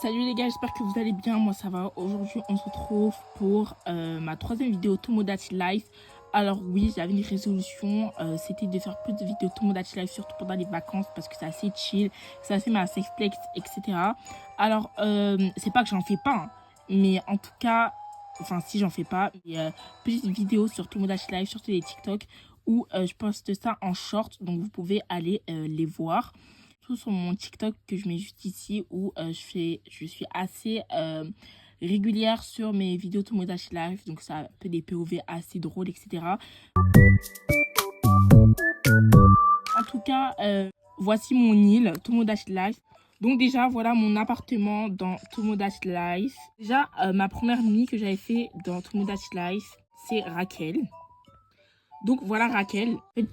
Salut les gars, j'espère que vous allez bien, moi ça va. Aujourd'hui on se retrouve pour ma troisième vidéo Tomodachi Life. Alors oui, j'avais une résolution, c'était de faire plus de vidéos Tomodachi Life, surtout pendant les vacances parce que c'est assez chill, c'est assez ma safe place, etc. Alors c'est pas que j'en fais pas, hein, mais en tout cas, enfin si j'en fais pas, petite vidéo sur Tomodachi Life, surtout les TikTok où je poste ça en short, donc vous pouvez aller les voir sur mon TikTok que je mets juste ici où je suis assez régulière sur mes vidéos Tomodachi Life, donc ça peut des POV assez drôles, etc. En tout cas, voici mon île Tomodachi Life. Donc déjà, voilà mon appartement dans Tomodachi Life. Déjà, ma première nuit que j'avais fait dans Tomodachi Life, c'est Raquel. Donc voilà Raquel, en fait,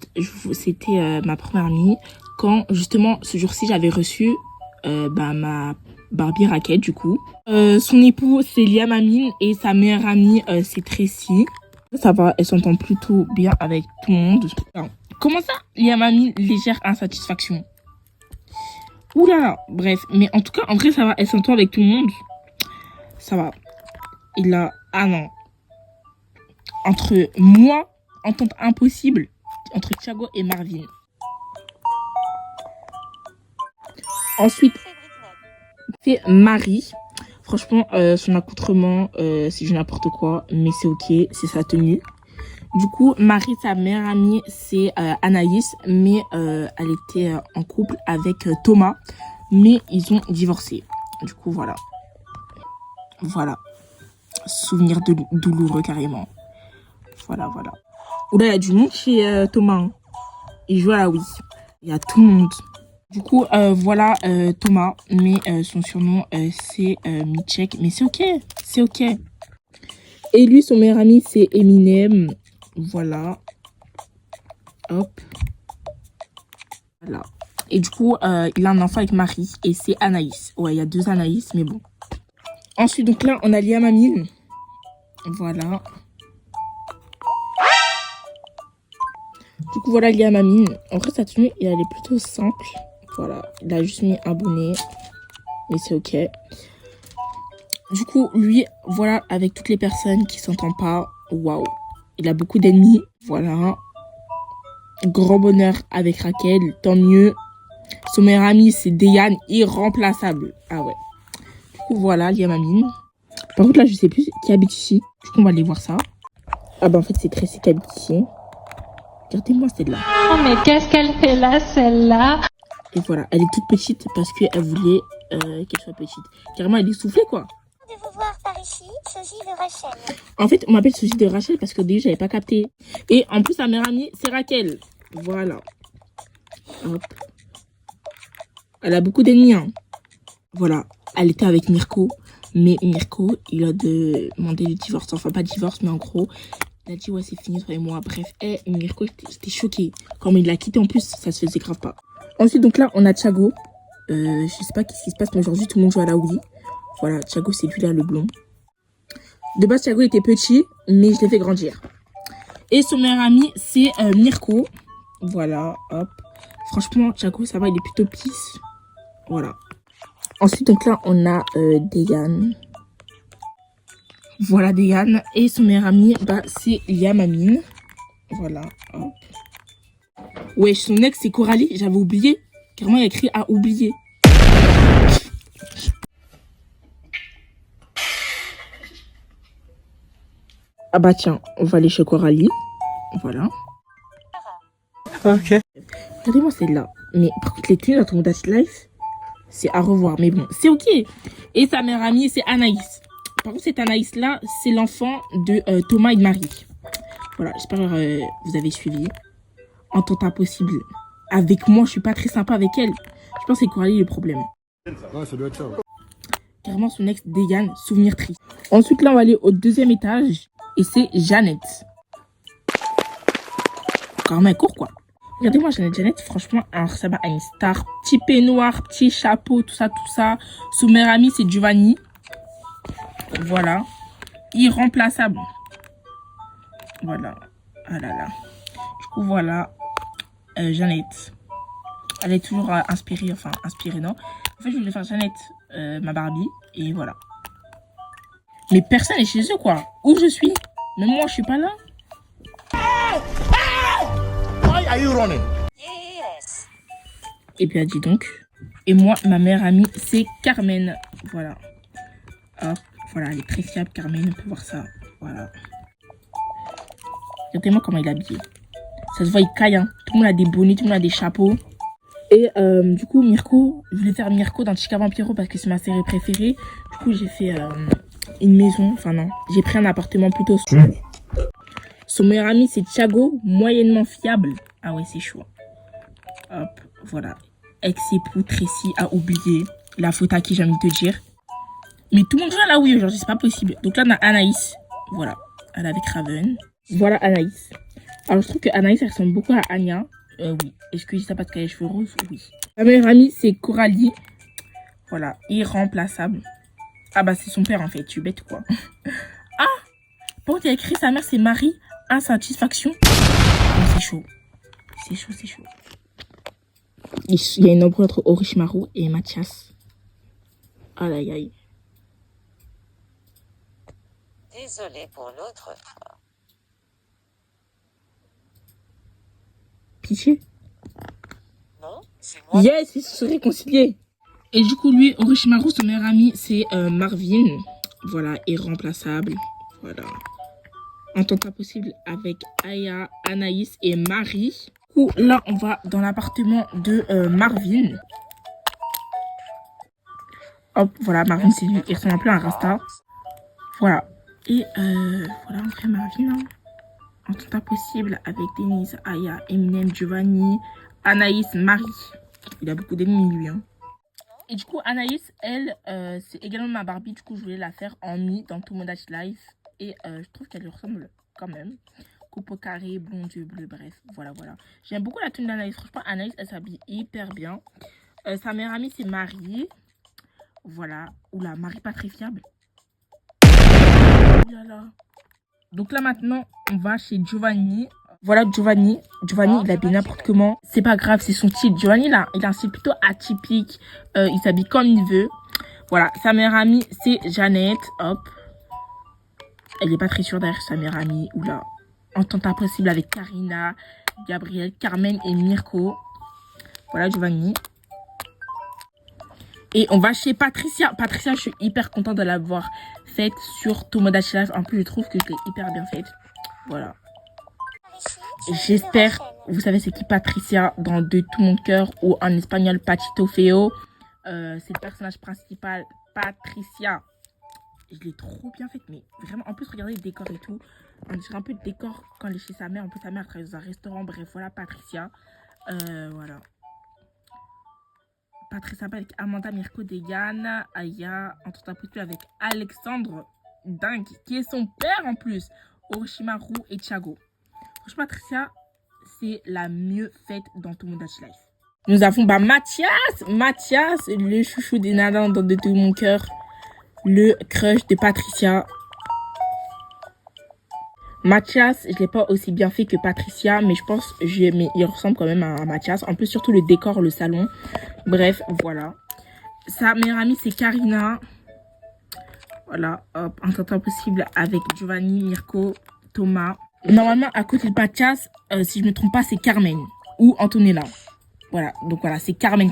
c'était ma première nuit quand justement ce jour-ci j'avais reçu ma Barbie Raquel du coup. Son époux c'est Liam Amine et sa meilleure amie c'est Tracy. Ça va, elle s'entend plutôt bien avec tout le monde. Alors, comment ça Liam Amine, légère insatisfaction. Ouh là là, bref, mais en tout cas en vrai ça va, elle s'entend avec tout le monde. Ça va. Il a, ah non, entre moi, entente impossible entre Thiago et Marvin. Ensuite, c'est Marie. Franchement, son accoutrement, c'est du n'importe quoi, mais c'est ok, c'est sa tenue. Du coup, Marie, sa meilleure amie, c'est Anaïs, mais elle était en couple avec Thomas, mais ils ont divorcé. Du coup, voilà. Voilà. Souvenir douloureux, carrément. Voilà, voilà. Oula, il y a du monde chez Thomas. Hein. Il joue à la Wii. Il y a tout le monde. Du coup, voilà Thomas, mais son surnom c'est Michek, mais c'est ok, c'est ok. Et lui, son meilleur ami, c'est Eminem. Voilà. Hop. Voilà. Et du coup, il a un enfant avec Marie et c'est Anaïs. Ouais, il y a deux Anaïs, mais bon. Ensuite, donc là, on a Liam Amine. Voilà. Du coup, voilà Liam Amine. En vrai, sa tenue, elle est plutôt simple. Voilà, il a juste mis un bonnet, mais c'est ok. Du coup, lui, voilà, avec toutes les personnes qui s'entendent pas, waouh, il a beaucoup d'ennemis. Voilà, grand bonheur avec Raquel, tant mieux. Son meilleur ami, c'est Deyan, irremplaçable. Ah ouais. Du coup, voilà, Liam Amine. Par contre, là, je sais plus qui habite ici. Du coup, on va aller voir ça. Ah bah, en fait, c'est Tracy qui habite ici. Regardez-moi celle-là. Oh, mais qu'est-ce qu'elle fait là, celle-là? Et voilà, elle est toute petite parce qu'elle voulait qu'elle soit petite. Carrément, elle est soufflée, quoi. De vous voir par ici, Sosie de Rachel. En fait, on m'appelle Sosie de Rachel parce que déjà, j'avais pas capté. Et en plus, sa meilleure amie, c'est Raquel. Voilà. Hop. Elle a beaucoup d'ennemis, hein. Voilà. Elle était avec Mirko. Mais Mirko, il a demandé le divorce. Enfin, pas divorce, mais en gros, il a dit, ouais, c'est fini, toi et moi. Bref, Mirko, j'étais choquée. Comme il l'a quitté en plus, ça se faisait grave pas. Ensuite, donc là, on a Thiago. Je sais pas qu'est-ce qui se passe, mais aujourd'hui, tout le monde joue à la Wii. Voilà, Thiago, c'est lui là, le blond. De base, Thiago était petit, mais je l'ai fait grandir. Et son meilleur ami, c'est Mirko. Voilà, hop. Franchement, Thiago, ça va, il est plutôt peace. Voilà. Ensuite, donc là, on a Deyan. Voilà, Deyan. Et son meilleur ami, bah, c'est Liam Amine. Voilà, hop. Ouais, son ex, c'est Coralie, j'avais oublié. Carrément, il a écrit à oublier. Ah bah tiens, on va aller chez Coralie. Voilà. Ok. Regardez-moi celle-là. Mais par contre, les tenues dans Tomodachi Life, c'est à revoir. Mais bon, c'est ok. Et sa meilleure amie, c'est Anaïs. Par contre, cette Anaïs-là, c'est l'enfant de Thomas et de Marie. Voilà, j'espère que vous avez suivi. En temps impossible. Avec moi, je suis pas très sympa avec elle. Je pense que c'est Coralie le problème. Ouais, ça doit être ça. Ouais. Carrément, son ex Deyan, souvenir triste. Ensuite, là, on va aller au deuxième étage. Et c'est Jeannette. Carrément, elle court, quoi. Regardez-moi, Jeannette, franchement, elle ressemble à une star. Petit peignoir, petit chapeau, tout ça, tout ça. Son meilleur ami, c'est Giovanni. Voilà. Irremplaçable. Voilà. Ah là là. Du coup, voilà. Jeannette. Elle est toujours inspirée, non. En fait, je voulais faire Jeannette. ma Barbie. Et voilà. Mais personne n'est chez eux, quoi. Où je suis? Même moi, je suis pas là. Why are you running? Yes. Et bien, dis donc. Et moi, ma meilleure amie, c'est Carmen. Voilà. Hop, voilà, elle est très fiable, Carmen. On peut voir ça. Voilà. Regardez-moi comment il est habillé. Ça se voit, il caille, hein. Tout le monde a des bonnets, tout le monde a des chapeaux. Et du coup, Mirko, je voulais faire Mirko dans Chica Vampiro parce que c'est ma série préférée. Du coup, j'ai fait une maison. Enfin, non. J'ai pris un appartement plutôt. Son meilleur ami, c'est Thiago, moyennement fiable. Ah ouais, c'est chaud. Hop, voilà. Ex-époux, Tracy a oublié la faute à qui j'ai envie de te dire. Mais tout le monde joue à la Wii aujourd'hui, c'est pas possible. Donc là, on a Anaïs. Voilà. Elle est avec Raven. Voilà Anaïs. Alors, je trouve que Anaïs, elle ressemble beaucoup à Anya. Oui. Est-ce que je dis ça parce qu'elle a les cheveux roses? Oui. Ma meilleure amie, c'est Coralie. Voilà. Irremplaçable. Ah bah, c'est son père, en fait. Tu es bête, quoi. Ah! Bon, il a écrit sa mère, c'est Marie. Insatisfaction. Oh, c'est chaud. C'est chaud, c'est chaud. Il y a une embrouille entre Orochimaru et Mathias. Aïe, aïe, aïe. Désolé pour l'autre fois. Pitié. Non, c'est moi. Yes, ils se sont réconciliés. Et du coup, lui, Orochimaru, son meilleur ami, c'est Marvin. Voilà, irremplaçable. Voilà. En temps pas possible avec Aya, Anaïs et Marie. Du coup, là, on va dans l'appartement de Marvin. Hop, voilà, Marvin, c'est lui. Il ressemble un peu à un Rasta. Voilà. Et voilà, en vrai, Marvin, hein. En tout temps possible avec Denise, Aya, Eminem, Giovanni, Anaïs, Marie. Il a beaucoup d'ennemis, lui, hein. Et du coup, Anaïs, elle, c'est également ma Barbie. Du coup, je voulais la faire en mi dans tout mon Dash Life. Et je trouve qu'elle lui ressemble quand même. Coupe au carré, blond, yeux bleus, bref. Voilà, voilà. J'aime beaucoup la tenue d'Anaïs. Franchement, Anaïs, elle s'habille hyper bien. Sa meilleure amie, c'est Marie. Voilà. Oula, Marie pas très fiable. Oulala. Donc là, maintenant, on va chez Giovanni. Voilà Giovanni. Giovanni, il habille n'importe comment. C'est pas grave, c'est son style. Giovanni, là, il a un style plutôt atypique. Il s'habille comme il veut. Voilà. Sa meilleure amie, c'est Jeannette. Hop. Elle n'est pas très sûre derrière sa meilleure amie. Oula. En temps impossible avec Karina, Gabriel, Carmen et Mirko. Voilà Giovanni. Et on va chez Patricia. Patricia, je suis hyper contente de l'avoir faite sur Tomodachi Life. En plus, je trouve que je l'ai hyper bien faite. Voilà. J'espère, vous savez c'est qui Patricia dans De tout mon cœur ou en espagnol Patito Feo. C'est le personnage principal, Patricia. Je l'ai trop bien faite, mais vraiment, en plus, regardez le décor et tout. On dirait un peu le décor quand elle est chez sa mère. En plus, sa mère travaille dans un restaurant. Bref, voilà Patricia. Voilà. Patricia avec Amanda, Mirko, Degan, Aya, en tout cas avec Alexandre, dingue, qui est son père en plus, Orochimaru et Thiago. Franchement, Patricia, c'est la mieux faite dans tout Tomodachi Life. Nous avons Mathias, le chouchou des nanas dans De tout mon cœur, le crush de Patricia. Mathias, je ne l'ai pas aussi bien fait que Patricia, mais je pense il ressemble quand même à Mathias. En plus, surtout le décor, le salon. Bref, voilà. Sa meilleure amie, c'est Karina. Voilà, hop, en temps possible avec Giovanni, Mirko, Thomas. Normalement, à côté de Mathias, si je ne me trompe pas, c'est Carmen ou Antonella. Voilà, donc voilà, c'est Carmen.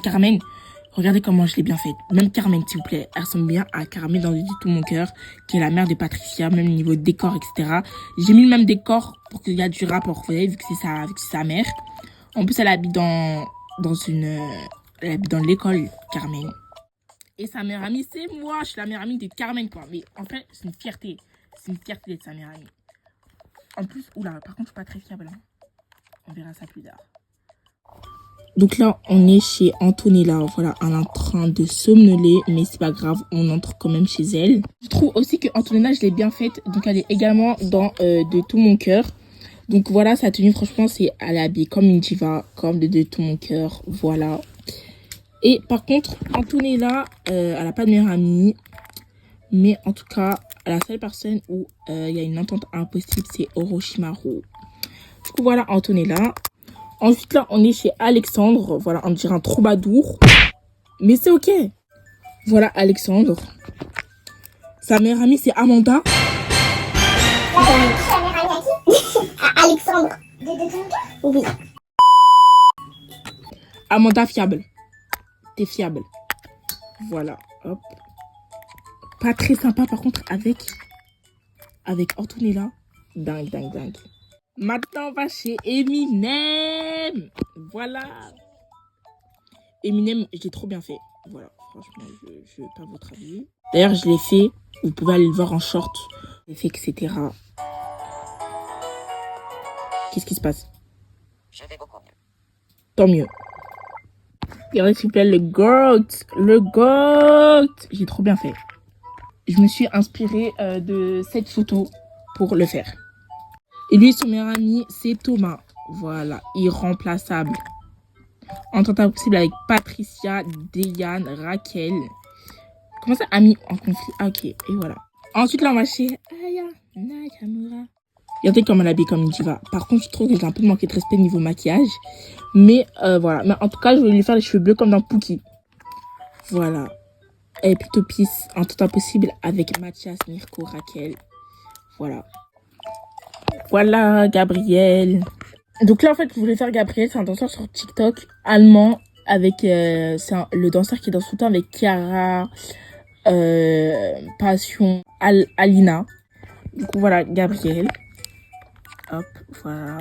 Regardez comment je l'ai bien faite. Même Carmen, s'il vous plaît, elle ressemble bien à Carmen dans De tout mon cœur, qui est la mère de Patricia, même niveau décor, etc. J'ai mis le même décor pour qu'il y ait du rapport, vous voyez, vu que c'est sa mère. En plus, elle habite elle habite dans l'école, Carmen. Et sa meilleure amie, c'est moi. Je suis la meilleure amie de Carmen, quoi. Mais en fait, c'est une fierté. C'est une fierté d'être sa meilleure amie. En plus, oula, par contre, je suis pas très fiable. Hein. On verra ça plus tard. Donc là, on est chez Antonella. Voilà, elle est en train de somnoler, mais c'est pas grave, on entre quand même chez elle. Je trouve aussi que Antonella, je l'ai bien faite. Donc elle est également dans De tout mon cœur. Donc voilà, sa tenue, franchement, elle est habillée comme une diva, comme de tout mon cœur. Voilà. Et par contre, Antonella, elle n'a pas de meilleure amie. Mais en tout cas, la seule personne où il y a une entente impossible, c'est Orochimaru. Du coup, voilà Antonella. Ensuite, là, on est chez Alexandre. Voilà, on dirait un troubadour. Mais c'est ok. Voilà Alexandre. Sa meilleure amie, c'est Amanda. Alexandre. Oui. Amanda fiable. T'es fiable. Voilà. Hop. Pas très sympa par contre avec Antonella. Dingue, dingue, dingue. Maintenant, on va chez Eminem. Voilà. Eminem, j'ai trop bien fait. Voilà, franchement, je veux pas votre avis. D'ailleurs, je l'ai fait. Vous pouvez aller le voir en short. Je l'ai fait, etc. Qu'est-ce qui se passe? Je vais beaucoup mieux. Tant mieux. Regardez, s'il vous plaît, le GOAT. Le GOAT. J'ai trop bien fait. Je me suis inspirée de cette photo pour le faire. Et lui, son meilleur ami, c'est Thomas. Voilà, irremplaçable. En temps possible avec Patricia, Diane, Raquel. Comment ça, amis en conflit? Ah, ok, et voilà. Ensuite, là, on va chez Aya Nakamura. Regardez comme elle habille comme une diva. Par contre, je trouve que j'ai un peu manqué de respect niveau maquillage. Mais voilà. Mais en tout cas, je vais lui faire les cheveux bleus comme dans Pookie. Voilà. Elle est plutôt pisse en tout temps possible avec Mathias, Mirko, Raquel. Voilà. Voilà, Gabriel. Donc là, en fait, je voulais faire Gabriel. C'est un danseur sur TikTok allemand avec... c'est le danseur qui danse tout le temps avec Chiara, Passion, Alina. Du coup, voilà, Gabriel. Hop, voilà.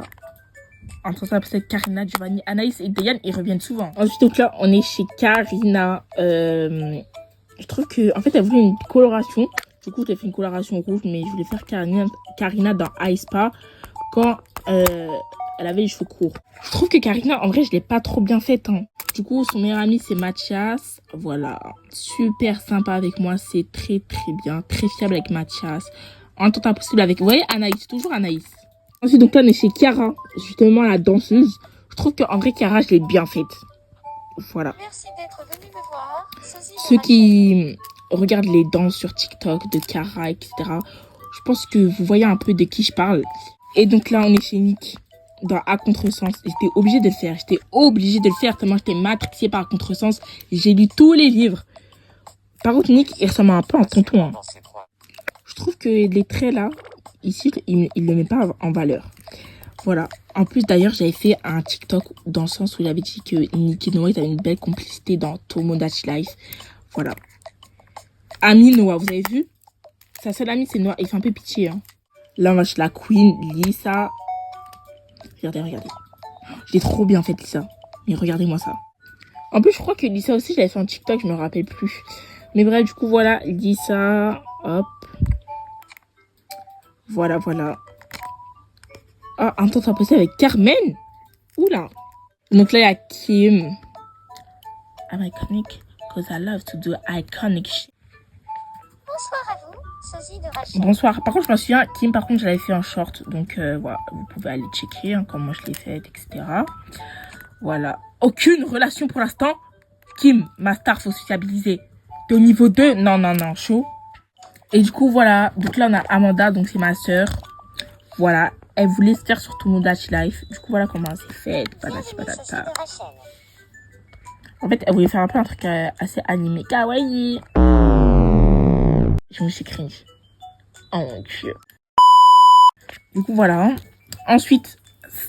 Entre ça, c'est Karina, Giovanni, Anaïs et Diane, ils reviennent souvent. Ensuite, donc là, on est chez Karina. Je trouve que, en fait, elle voulait une coloration. Du coup, j'ai fait une coloration rouge, mais je voulais faire Karina dans iSpa quand elle avait les cheveux courts. Je trouve que Karina, en vrai, je l'ai pas trop bien faite. Hein. Du coup, son meilleur ami, c'est Mathias. Voilà, super sympa avec moi. C'est très, très bien. Très fiable avec Mathias. En temps possible avec... Vous voyez, Anaïs, toujours Anaïs. Ensuite, donc là, on est chez Chiara, justement, la danseuse. Je trouve qu'en vrai, Chiara, je l'ai bien faite. Voilà. Merci d'être venu me voir. Ceux qui regardent les danses sur TikTok de Chiara, etc., je pense que vous voyez un peu de qui je parle. Et donc là, on est chez Nick, dans À Contresens. J'étais obligée de le faire. J'étais obligée de le faire tellement j'étais matrixée par Contresens. J'ai lu tous les livres. Par contre, Nick, il ressemble un peu à un tonton. Hein. Je trouve que les traits là, ici, il ne le met pas en valeur. Voilà. En plus, d'ailleurs, j'avais fait un TikTok dans le sens où j'avais dit que Nick et Noah avaient une belle complicité dans Tomodachi Life. Voilà. Ami Noah, vous avez vu? Sa seule amie, c'est Noah. Il fait un peu pitié. Hein. Là, on va chez la Queen, Lisa. Regardez, regardez. Je l'ai trop bien fait, Lisa. Mais regardez-moi ça. En plus, je crois que Lisa aussi, je l'avais fait un TikTok, je me rappelle plus. Mais bref, du coup, voilà. Lisa, hop. Voilà, voilà. Ah, un temps, ça passé avec Carmen. Oula. Donc là, il y a Kim. I'm iconic because I love to do iconic shit. Bonsoir à vous, sosie de Rachel. Bonsoir. Par contre, je me souviens, Kim, par contre, je l'avais fait en short. Donc, voilà, vous pouvez aller checker hein, comment je l'ai fait, etc. Voilà. Aucune relation pour l'instant. Kim, ma star, faut sociabiliser. T'es au niveau 2. Non, non, non, chaud. Et du coup, voilà. Donc là, on a Amanda, donc c'est ma sœur. Voilà. Elle voulait se faire sur Tomodachi Life. Du coup, voilà comment c'est fait. Patati patata. En fait, elle voulait faire un peu un truc assez animé. Kawaii. Je me suis cringe. Oh mon dieu. Du coup, voilà. Ensuite,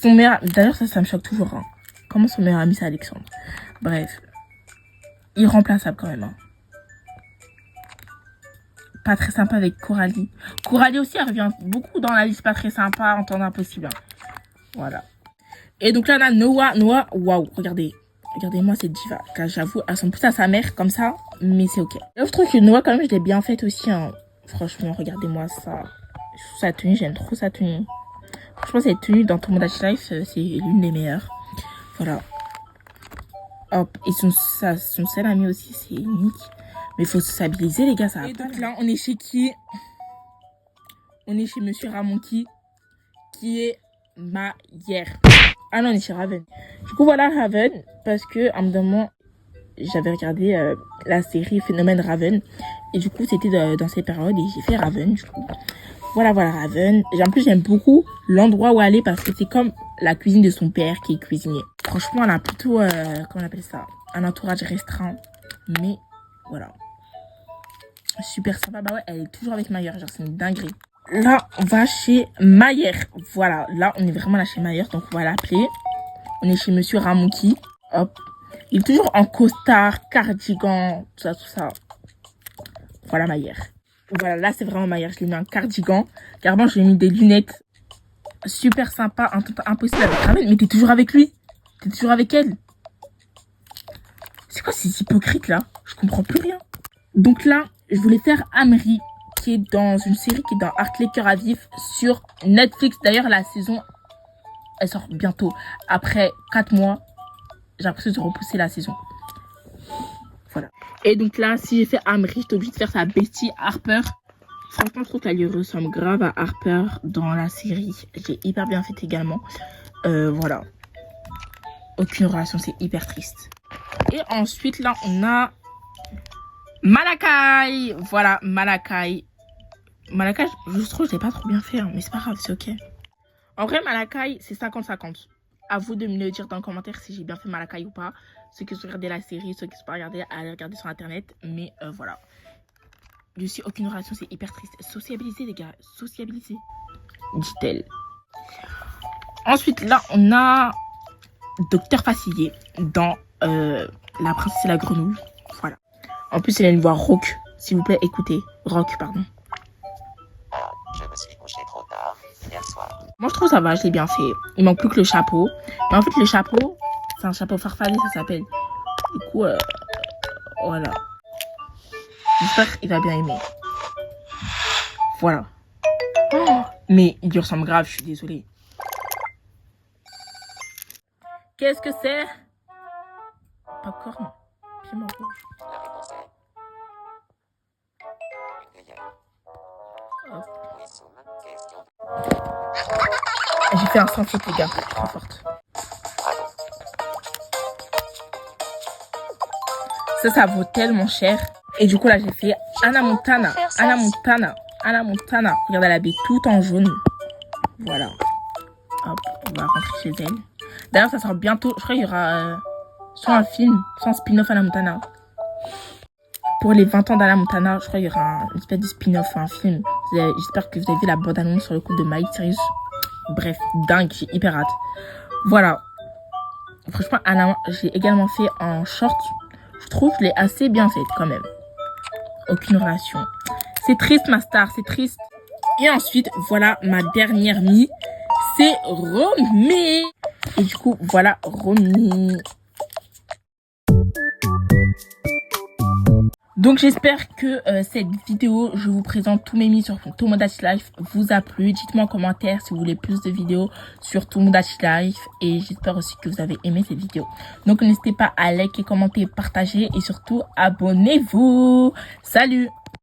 son meilleur... D'ailleurs, ça me choque toujours. Hein. Comment son meilleur ami, c'est Alexandre. Bref. Irremplaçable quand même. Hein. Pas très sympa avec Coralie. Coralie aussi, elle revient beaucoup dans la liste pas très sympa en temps impossible. Hein. Voilà. Et donc là, on a Noah. Noah, waouh, regardez. Regardez-moi cette diva. Car j'avoue, elle ressemble plus à sa mère comme ça. Mais c'est ok. Là, je trouve que Noah, quand même, je l'ai bien faite aussi. Hein. Franchement, regardez-moi ça. Sa tenue, j'aime trop sa tenue. Franchement, cette tenue dans Tomodachi Life, c'est l'une des meilleures. Voilà. Hop. Et son seul ami aussi, c'est Nick. Mais il faut se stabiliser, les gars, ça va. Et donc là, on est chez qui? On est chez Monsieur Ramonki, qui est ma hier. Ah non, on est chez Raven. Du coup, voilà Raven, parce que à un moment, j'avais regardé la série Phénomène Raven. Et du coup, c'était dans ces périodes et j'ai fait Raven, du coup. Voilà, voilà Raven. Et en plus, j'aime beaucoup l'endroit où elle est parce que c'est comme la cuisine de son père qui est cuisinier. Franchement, elle a plutôt, comment on appelle ça? Un entourage restreint. Mais voilà. Super sympa. Bah ouais, elle est toujours avec Mayer. Genre, c'est une dinguerie. Là, on va chez Mayer. Voilà, là, on est vraiment là chez Mayer. Donc, on va l'appeler. On est chez Monsieur Ramouki. Hop. Il est toujours en costard, cardigan, tout ça, tout ça. Voilà Mayer. Voilà, là, c'est vraiment Mayer. Je lui ai mis un cardigan. Carrément, je lui ai mis des lunettes. Super sympa. Impossible avec Raven. Mais t'es toujours avec lui? T'es toujours avec elle? C'est quoi ces hypocrites là? Je comprends plus rien. Donc là, je voulais faire Amri, qui est dans une série qui est dans Hartley Cœur à Vif sur Netflix. D'ailleurs, la saison, elle sort bientôt. Après 4 mois, j'ai l'impression de repousser la saison. Voilà. Et donc là, si j'ai fait Amri, j'étais obligée de faire sa bestie Harper. Franchement, je trouve qu'elle lui ressemble grave à Harper dans la série. J'ai hyper bien fait également. Voilà. Aucune relation, c'est hyper triste. Et ensuite, là, on a Malakai. Voilà, Malakai. Malakai, je trouve que je l'ai pas trop bien fait, hein, mais c'est pas grave, c'est ok. En vrai, Malakai, c'est 50-50. À vous de me le dire dans le commentaire si j'ai bien fait Malakai ou pas. Ceux qui ont regardé la série, ceux qui ne sont pas regardés, allez regarder sur internet. Mais voilà. Je suis aucune relation, c'est hyper triste. Sociabiliser, les gars, sociabiliser, dit-elle. Ensuite, là, on a Docteur Facilier dans La Princesse et la Grenouille. Voilà. En plus, il a une voix rauque. S'il vous plaît, écoutez. Rock, pardon. Je me suis couché trop tard hier soir. Moi, je trouve ça va, je l'ai bien fait. Il manque plus que le chapeau. Mais en fait, le chapeau, c'est un chapeau farfadé, ça s'appelle. Du coup, voilà. J'espère qu'il va bien aimer. Voilà. Oh, mais il lui ressemble grave, je suis désolée. Qu'est-ce que c'est? Popcorn. Piment rouge. La réponse est une cuillère. Hop. Oui, Soum, question. J'ai fait un sans faute, les gars. Trop forte. Bravo. Ça vaut tellement cher. Et du coup, là, j'ai fait Anna Montana. Anna Montana. Anna Montana. Regardez, elle habille tout en jaune. Voilà. Hop, on va rentrer chez elle. D'ailleurs, ça sort bientôt. Je crois qu'il y aura soit un film, soit un spin-off Anna Montana. Pour les 20 ans d'Anna Montana, je crois qu'il y aura une espèce de spin-off, un film. J'espère que vous avez vu la bande-annonce sur le coup de Miley Cyrus. Bref, dingue, j'ai hyper hâte. Voilà. Franchement, Anna, j'ai également fait en short. Je trouve que je l'ai assez bien faite quand même. Aucune relation. C'est triste, ma star, c'est triste. Et ensuite, voilà ma dernière mie. C'est Romy. Et du coup, voilà Romy. Donc j'espère que cette vidéo, je vous présente tous mes mis sur Tomodachi Life, vous a plu. Dites-moi en commentaire si vous voulez plus de vidéos sur Tomodachi Life. Et j'espère aussi que vous avez aimé cette vidéo. Donc n'hésitez pas à liker, commenter, partager et surtout abonnez-vous. Salut!